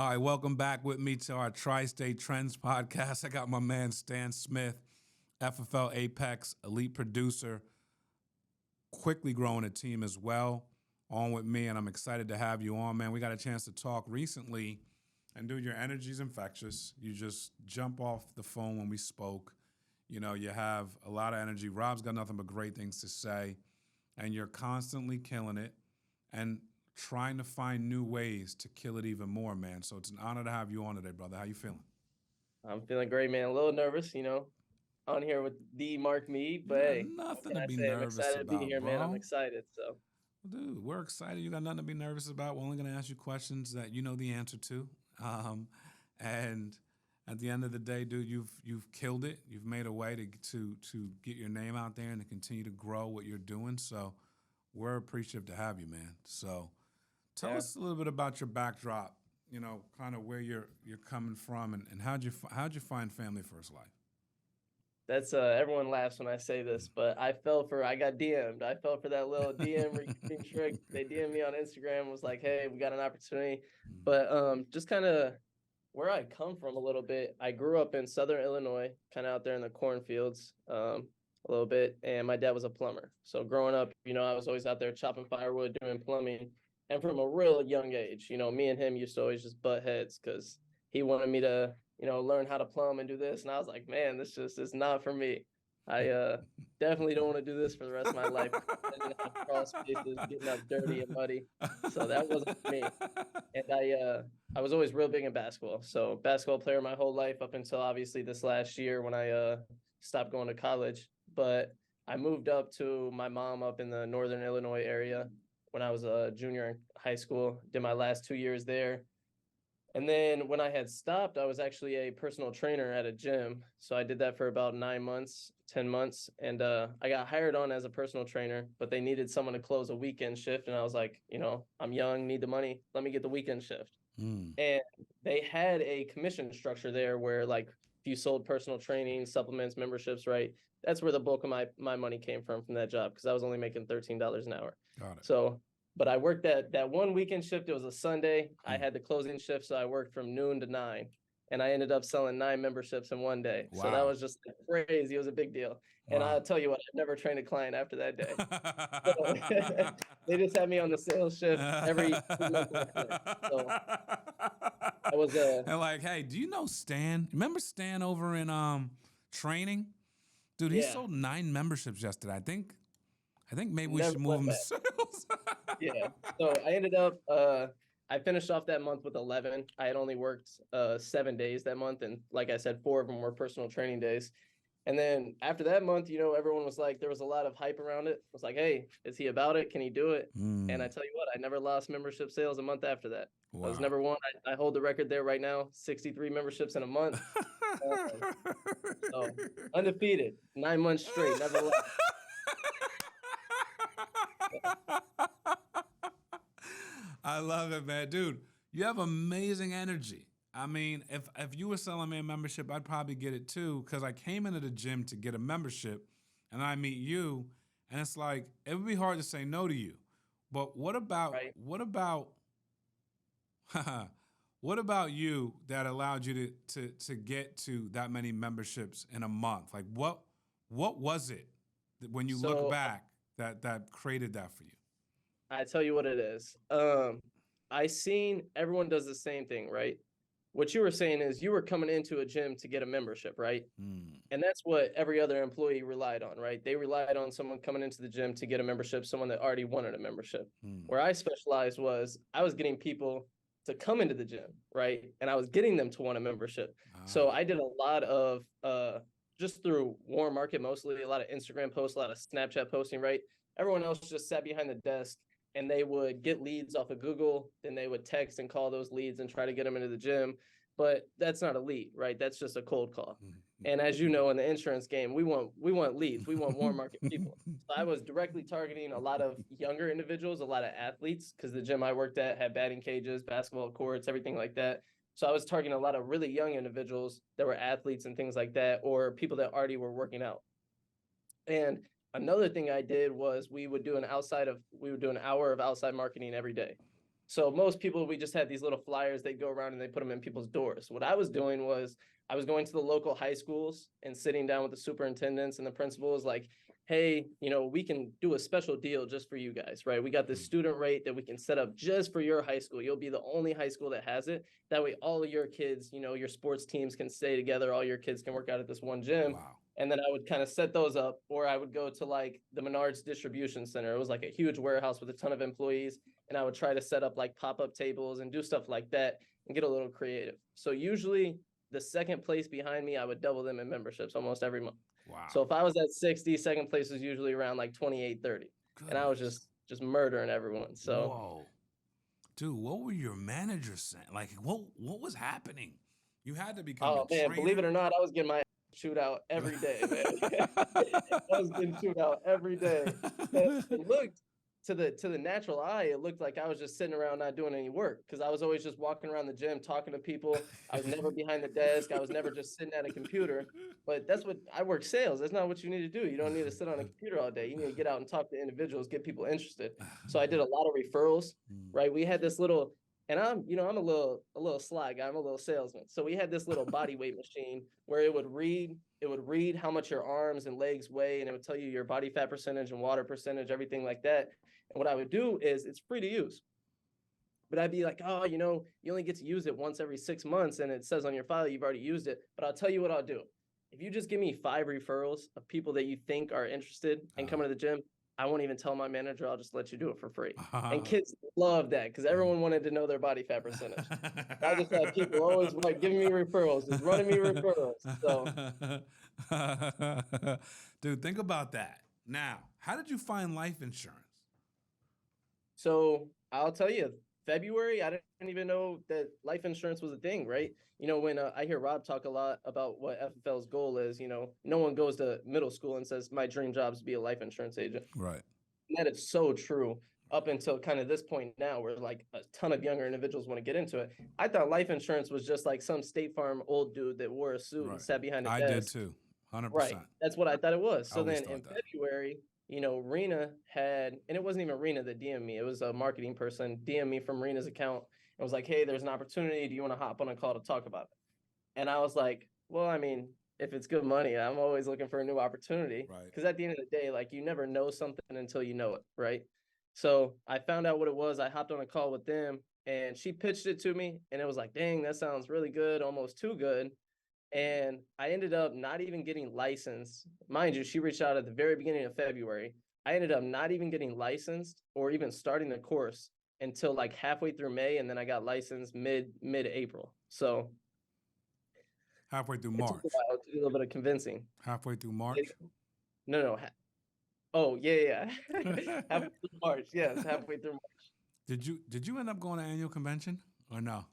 All right, welcome back with me to our Tri-State Trends podcast. I got my man Stan Smith, FFL Apex, elite producer, quickly growing a team as well, on with me, and I'm excited to have you on, man. We got a chance to talk recently, and dude, your energy's infectious. You just jump off the phone when we spoke. You know, you have a lot of energy. Rob's got nothing but great things to say, and you're constantly killing it and trying to find new ways to kill it even more, man. So it's an honor to have you on today, brother. How you feeling? I'm feeling great, man. A little nervous, on here with the Mark Me, You but got hey, what nothing can to I be say? I'm nervous excited to be about, here, man. I'm bro. excited. So, Well, dude, we're excited. You got nothing to be nervous about. We're only going to ask you questions that you know the answer to. And at the end of the day, dude, you've killed it. You've made a way to get your name out there and to continue to grow what you're doing. So we're appreciative to have you, man. So tell yeah, us a little bit about your backdrop. You know, kind of where you're coming from, and how'd you find Family First Life? that's everyone laughs when I say this, but I got DM'd. I fell for that little DM recruiting trick. They DM'd me on Instagram, was like, "Hey, we got an opportunity." But just kind of where I come from a little bit. I grew up in Southern Illinois, kind of out there in the cornfields, a little bit, and my dad was a plumber. So growing up, I was always out there chopping firewood, doing plumbing. And from a real young age, me and him used to always just butt heads because he wanted me to, learn how to plumb and do this. And I was like, man, this just is not for me. I definitely don't want to do this for the rest of my life. Learning how to crawl spaces, getting up dirty and muddy. So that wasn't for me. And I was always real big in basketball. So basketball player my whole life up until obviously this last year when I stopped going to college. But I moved up to my mom up in the Northern Illinois area when I was a junior in high school. Did my last 2 years there. And then when I had stopped, I was actually a personal trainer at a gym. So I did that for about 9 months, 10 months. And I got hired on as a personal trainer, but they needed someone to close a weekend shift. And I was like, I'm young, need the money. Let me get the weekend shift. Mm. And they had a commission structure there where like if you sold personal training, supplements, memberships, right? That's where the bulk of my money came from that job because I was only making $13 an hour. Got it. So but I worked that one weekend shift. It was a Sunday. I had the closing shift, so I worked from noon to 9. And I ended up selling 9 memberships in one day. So that Wow. was just crazy. It was a big deal. And Wow. I'll tell you what, I've never trained a client after that day. So they just had me on the sales shift every 2 months I quit. So I was And like, hey, do you know Stan? Remember Stan over in training? Dude, he yeah, sold 9 memberships yesterday. I think maybe we never should move went him to back. sales. Yeah. So I ended up I finished off that month with 11. I had only worked 7 days that month, and like I said, 4 of them were personal training days. And then after that month, everyone was like, there was a lot of hype around it. It was like, hey, is he about it? Can he do it? And I tell you what, I never lost membership sales a month after that. I was Wow. number one. I hold the record there right now, 63 memberships in a month. Um, so undefeated, 9 months straight, never lost. I love it, man. Dude, you have amazing energy. I mean, if you were selling me a membership, I'd probably get it too, because I came into the gym to get a membership and I meet you, and it's like it would be hard to say no to you. But what about Right. what about what about you that allowed you to get to that many memberships in a month? Like what was it that when you look So back that created that for you? I tell you what it is. I seen everyone does the same thing, right? What you were saying is you were coming into a gym to get a membership, right? Mm, And that's what every other employee relied on, right? They relied on someone coming into the gym to get a membership, someone that already wanted a membership. mm. Where I specialized was I was getting people to come into the gym, right? And I was getting them to want a membership. So Ah. I did a lot of just through warm market, mostly a lot of Instagram posts, a lot of Snapchat posting, right? Everyone else just sat behind the desk and they would get leads off of Google, then they would text and call those leads and try to get them into the gym. But that's not a lead, right? That's just a cold call. And as you know, in the insurance game, we want leads, we want warm market people. So I was directly targeting a lot of younger individuals, a lot of athletes, because the gym I worked at had batting cages, basketball courts, everything like that. So I was targeting a lot of really young individuals that were athletes and things like that, or people that already were working out. And another thing I did was we would do an hour of outside marketing every day. So most people, we just had these little flyers. They go around and they put them in people's doors. What I was doing was I was going to the local high schools and sitting down with the superintendents and the principals, like, hey, we can do a special deal just for you guys, right? We got this student rate that we can set up just for your high school. You'll be the only high school that has it. That way, all of your kids, your sports teams can stay together. All your kids can work out at this one gym. Wow. And then I would kind of set those up, or I would go to like the Menards distribution center. It was like a huge warehouse with a ton of employees. And I would try to set up like pop-up tables and do stuff like that and get a little creative. So usually the second place behind me, I would double them in memberships almost every month. Wow. So if I was at 60, second place was usually around like 28, 30. Goodness. And I was just murdering everyone. So whoa. Dude, what were your managers saying? Like, what was happening? You had to become a trainer. Believe it or not, I was getting my shoot out every day, man. I was getting shoot out every day. It looked to the natural eye, it looked like I was just sitting around not doing any work, because I was always just walking around the gym talking to people. I was never behind the desk. I was never just sitting at a computer. But that's what I work sales. That's not what you need to do. You don't need to sit on a computer all day. You need to get out and talk to individuals, get people interested. So I did a lot of referrals, right? We had this little, and I'm a little sly guy. I'm a little salesman. So we had this little body weight machine where it would read how much your arms and legs weigh, and it would tell you your body fat percentage and water percentage, everything like that. And what I would do is, it's free to use, but I'd be like, oh, you only get to use it once every 6 months, and it says on your file you've already used it. But I'll tell you what I'll do. If you just give me 5 referrals of people that you think are interested and coming to the gym, I won't even tell my manager. I'll just let you do it for free. And kids love that, because everyone wanted to know their body fat percentage. I just had people always like giving me referrals, just running me referrals. So, dude, think about that. Now, how did you find life insurance? So I'll tell you, February, I didn't even know that life insurance was a thing, right? When I hear Rob talk a lot about what FFL's goal is, no one goes to middle school and says, my dream job is to be a life insurance agent. Right. And that is so true up until kind of this point now, where like a ton of younger individuals want to get into it. I thought life insurance was just like some State Farm old dude that wore a suit and sat behind a desk. I did too, 100%. Right. That's what I thought it was. So then in February, Rena had, and it wasn't even Rena that DM'd me. It was a marketing person DM'd me from Rena's account and was like, hey, there's an opportunity. Do you want to hop on a call to talk about it? And I was like, well, I mean, if it's good money, I'm always looking for a new opportunity. Right. Because at the end of the day, like, you never know something until you know it, right? So I found out what it was. I hopped on a call with them, and she pitched it to me, and it was like, dang, that sounds really good, almost too good. And I ended up not even getting licensed. Mind you, she reached out at the very beginning of February. I ended up not even getting licensed or even starting the course until like halfway through May, and then I got licensed mid-April. So halfway through March. It took a little bit of convincing. Halfway through March? No. Oh, yeah. Halfway through March. Yes, halfway through March. Did you end up going to annual convention or no?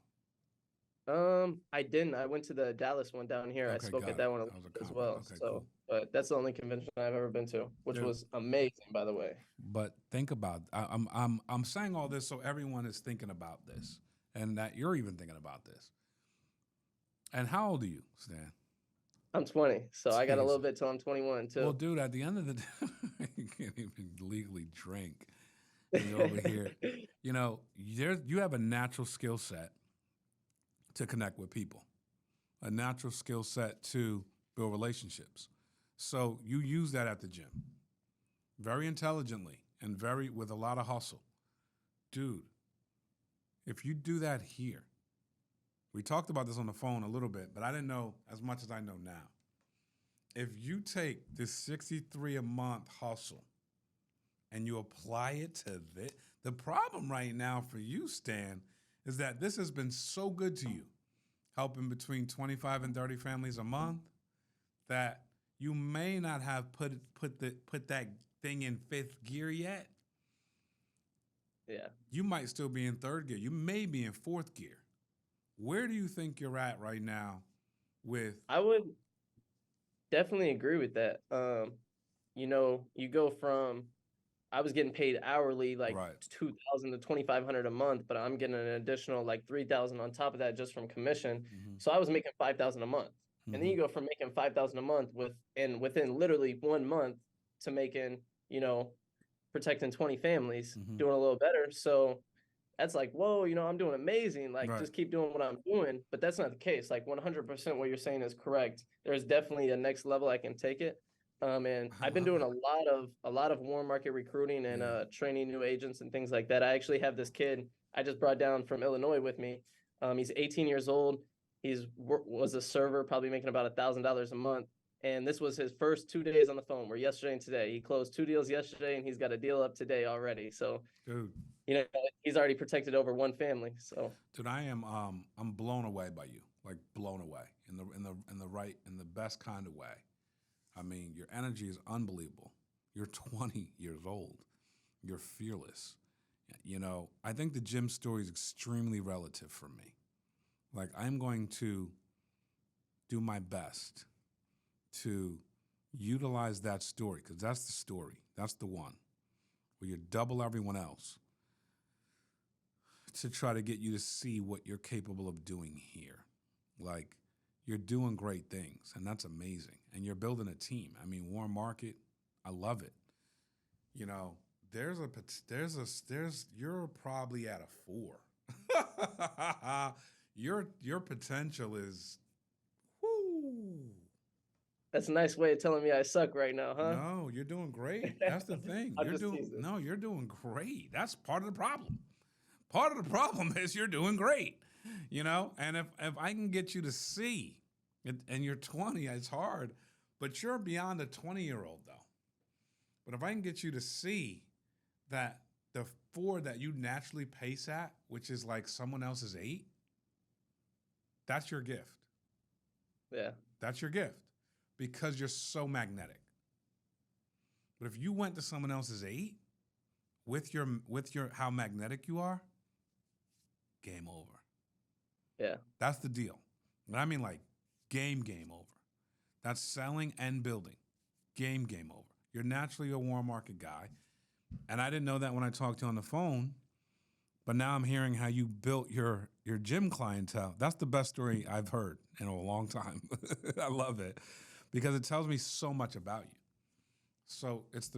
I didn't. I went to the Dallas one down here. Okay, I spoke at that one as well. Okay, so, cool. But that's the only convention I've ever been to, which was amazing, by the way. But think about, I'm saying all this so everyone is thinking about this, and that you're even thinking about this. And how old are you, Stan? I'm 20, so I got a little bit till I'm 21 too. Well, dude, at the end of the day, you can't even legally drink. You're over here. You have a natural skill set to connect with people, a natural skill set to build relationships. So you use that at the gym very intelligently and with a lot of hustle. Dude, if you do that here, we talked about this on the phone a little bit, but I didn't know as much as I know now. If you take this 63 a month hustle and you apply it to this, the problem right now for you, Stan, is that this has been so good to you, helping between 25 and 30 families a month, that you may not have put that thing in 5th gear yet. Yeah. You might still be in 3rd gear. You may be in 4th gear. Where do you think you're at right now with? I would definitely agree with that. You go from, I was getting paid hourly, like $2,000 to $2,500 a month, but I'm getting an additional like $3,000 on top of that just from commission. Mm-hmm. So I was making $5,000 a month. Mm-hmm. And then you go from making $5,000 a month within literally 1 month to making, protecting 20 families, mm-hmm. doing a little better. So that's like, whoa, I'm doing amazing. Like, Right. just keep doing what I'm doing. But that's not the case. Like 100% what you're saying is correct. There's definitely a next level I can take it. And I I've been love doing it. a lot of warm market recruiting and Yeah. training new agents and things like that. I actually have this kid I just brought down from Illinois with me. He's 18 years old. Was a server, probably making about $1,000 a month. And this was his first 2 days on the phone. Where yesterday and today, he closed 2 deals yesterday, and he's got a deal up today already. So Dude. you know, he's already protected over one family. So Dude, I'm blown away by you. Like blown away in the best kind of way. I mean, your energy is unbelievable. You're 20 years old. You're fearless. I think the gym story is extremely relative for me. Like, I'm going to do my best to utilize that story because that's the story. That's the one where you double everyone else to try to get you to see what you're capable of doing here. Like, you're doing great things, and that's amazing. And you're building a team. I mean, warm market, I love it. You know, you're probably at a 4. Your potential is, whoo. that's a nice way of telling me I suck right now, huh? No, you're doing great. That's the thing. I'm just teasing. You're doing great. That's part of the problem. Part of the problem is you're doing great, And if I can get you to see, and you're 20, it's hard, but you're beyond a 20-year-old though. But if I can get you to see that the 4 that you naturally pace at, which is like someone else's 8, that's your gift. Yeah. That's your gift because you're so magnetic. But if you went to someone else's 8 with your how magnetic you are, game over. Yeah. That's the deal. And I mean like game over. That's selling and building. Game over. You're naturally a warm market guy. And I didn't know that when I talked to you on the phone, but now I'm hearing how you built your gym clientele. That's the best story I've heard in a long time. I love it because it tells me so much about you. So it's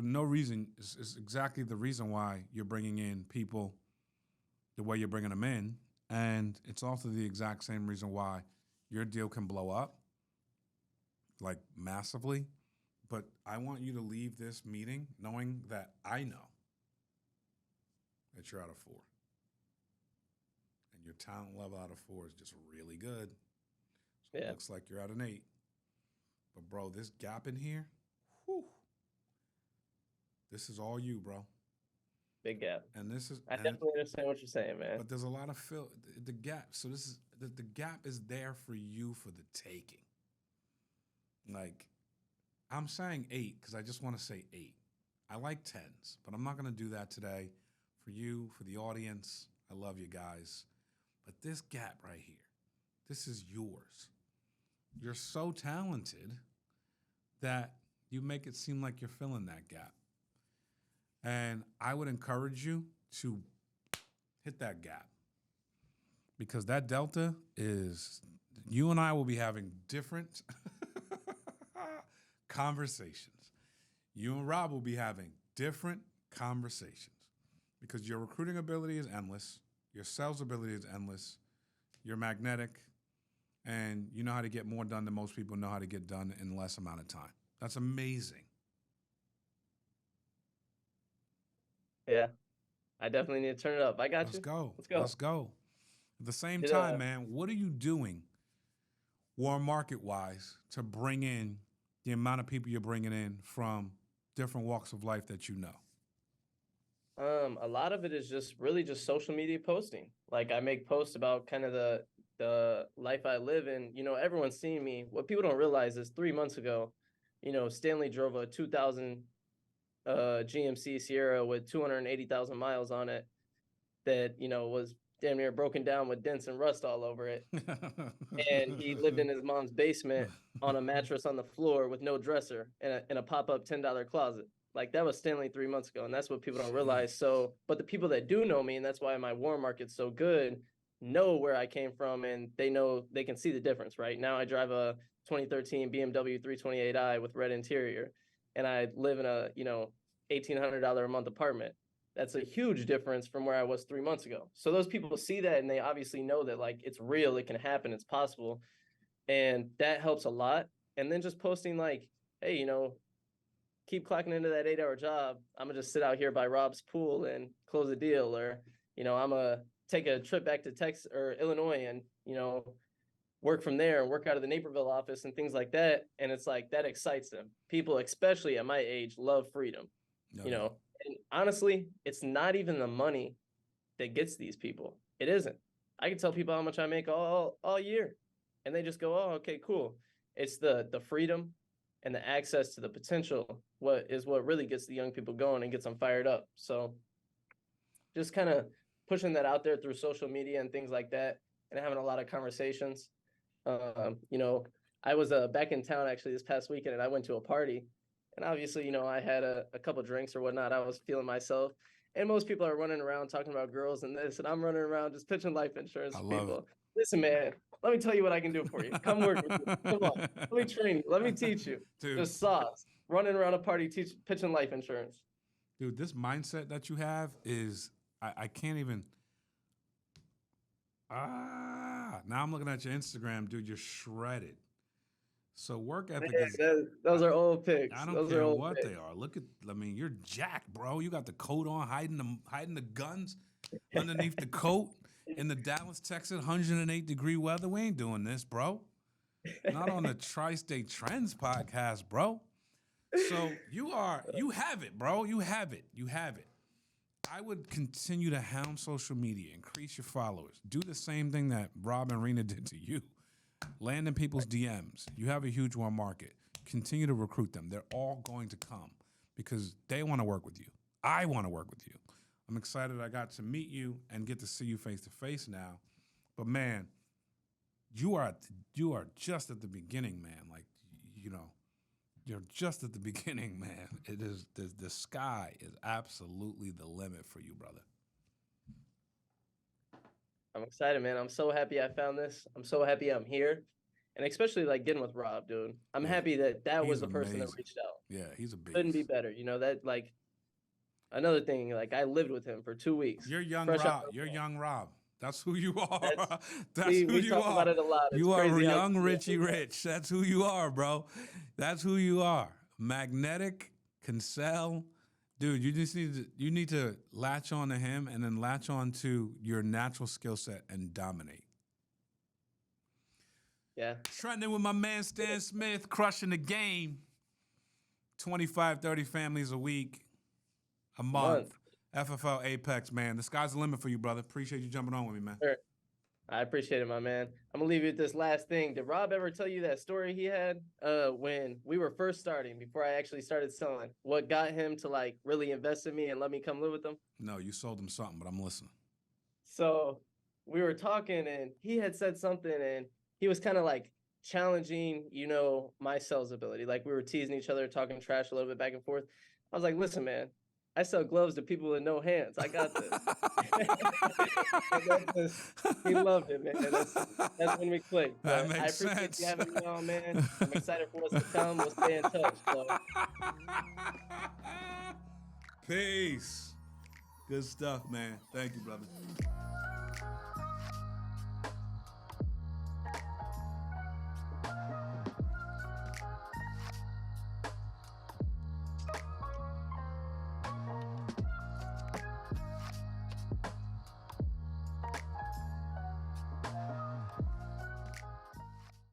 exactly the reason why you're bringing in people the way you're bringing them in. And it's also the exact same reason why your deal can blow up, like massively. But I want you to leave this meeting knowing that I know that you're out of 4. And your talent level out of 4 is just really good. So Yeah. It looks like you're at an 8. But, bro, this gap in here, whew, this is all you, bro. Big gap. And this is, I definitely understand what you're saying, man. but there's a lot of the gap. So the gap is there for you for the taking. Like, I'm saying 8 because I just want to say 8. I like 10s, but I'm not going to do that today for you, for the audience. I love you guys. But this gap right here, this is yours. You're so talented that you make it seem like you're filling that gap. And I would encourage you to hit that gap because that delta is, you and I will be having different conversations. You and Rob will be having different conversations because your recruiting ability is endless. Your sales ability is endless. You're magnetic. And you know how to get more done than most people know how to get done in less amount of time. That's amazing. Yeah. I definitely need to turn it up. I got Let's you. go. Let's go. Let's go. At the same Did, time, man, what are you doing warm market-wise to bring in the amount of people you're bringing in from different walks of life that you know? A lot of it is just really just social media posting. Like I make posts about kind of the life I live in. Everyone's seeing me. What people don't realize is 3 months ago, Stanley drove a 2000 GMC Sierra with 280,000 miles on it that, was damn near broken down with dents and rust all over it. And he lived in his mom's basement on a mattress on the floor with no dresser and a pop-up $10 closet. Like that was Stanley 3 months ago. And that's what people don't realize. So, but the people that do know me, and that's why my warm market's so good, know where I came from and they know they can see the difference. Right now I drive a 2013 BMW 328i with red interior and I live in a, $1,800 a month apartment. That's a huge difference from where I was 3 months ago. So those people see that and they obviously know that like it's real, it can happen, it's possible. And that helps a lot. And then just posting like, hey, keep clocking into that 8-hour job. I'm gonna just sit out here by Rob's pool and close a deal, or I'm gonna take a trip back to Texas or Illinois and work from there and work out of the Naperville office and things like that. And it's like that excites them. People, especially at my age, love freedom. No, you yeah. know, and honestly, it's not even the money that gets these people. It isn't. I can tell people how much I make all year, and they just go, "Oh, okay, cool." It's the freedom and the access to the potential what really gets the young people going and gets them fired up. So just kind of pushing that out there through social media and things like that, and having a lot of conversations. I was back in town actually this past weekend, and I went to a party, and obviously, I had a couple drinks or whatnot. I was feeling myself, and most people are running around talking about girls and this, and I'm running around just pitching life insurance to people. It. Listen, man, let me tell you what I can do for you. Come work with me. Come on, let me train you. Let me teach you. Dude. Just sauce. Running around a party pitching life insurance. Dude, this mindset that you have is I can't even. Now I'm looking at your Instagram, dude. You're shredded. So work ethic is. Those are old pics. I don't care what they are. Look at. I mean, you're jacked, bro. You got the coat on, hiding the guns underneath the coat in the Dallas, Texas, 108-degree weather. We ain't doing this, bro. Not on the Tri-State Trends podcast, bro. So you have it, bro. You have it. I would continue to hound social media, increase your followers. Do the same thing that Rob and Rena did to you. Land in people's DMs. You have a huge warm market. Continue to recruit them. They're all going to come because they want to work with you. I want to work with you. I'm excited I got to meet you and get to see you face to face now. But man, you are just at the beginning, man. Like, you're just at the beginning, man. It is the sky is absolutely the limit for you, brother. I'm excited, man. I'm so happy I found this. I'm so happy I'm here. And especially like getting with Rob, dude. I'm happy that was the person that reached out. Yeah, he's a beast. Couldn't be better. That like another thing, like I lived with him for 2 weeks. You're young Rob. You're young Rob. That's who you are. That's who we you talk are. About it a lot. It's you are young Richie Rich. That's who you are, bro. That's who you are. Magnetic, can sell. Dude, you need to latch on to him and then latch on to your natural skill set and dominate. Yeah. Trending with my man Stan Smith, crushing the game. 25, 30 families a week, a month. FFL Apex, man. The sky's the limit for you, brother. Appreciate you jumping on with me, man. Sure. I appreciate it, my man. I'm going to leave you with this last thing. Did Rob ever tell you that story he had when we were first starting, before I actually started selling? What got him to, like, really invest in me and let me come live with him? No, you sold him something, but I'm listening. So we were talking, and he had said something, and he was kind of, like, challenging, my sales ability. Like, we were teasing each other, talking trash a little bit back and forth. I was like, listen, man. I sell gloves to people with no hands. I got this. He loved it, man. That's when we clicked. That makes I appreciate sense. you having me on, man. I'm excited for what's to come. We'll stay in touch. So. Peace. Good stuff, man. Thank you, brother.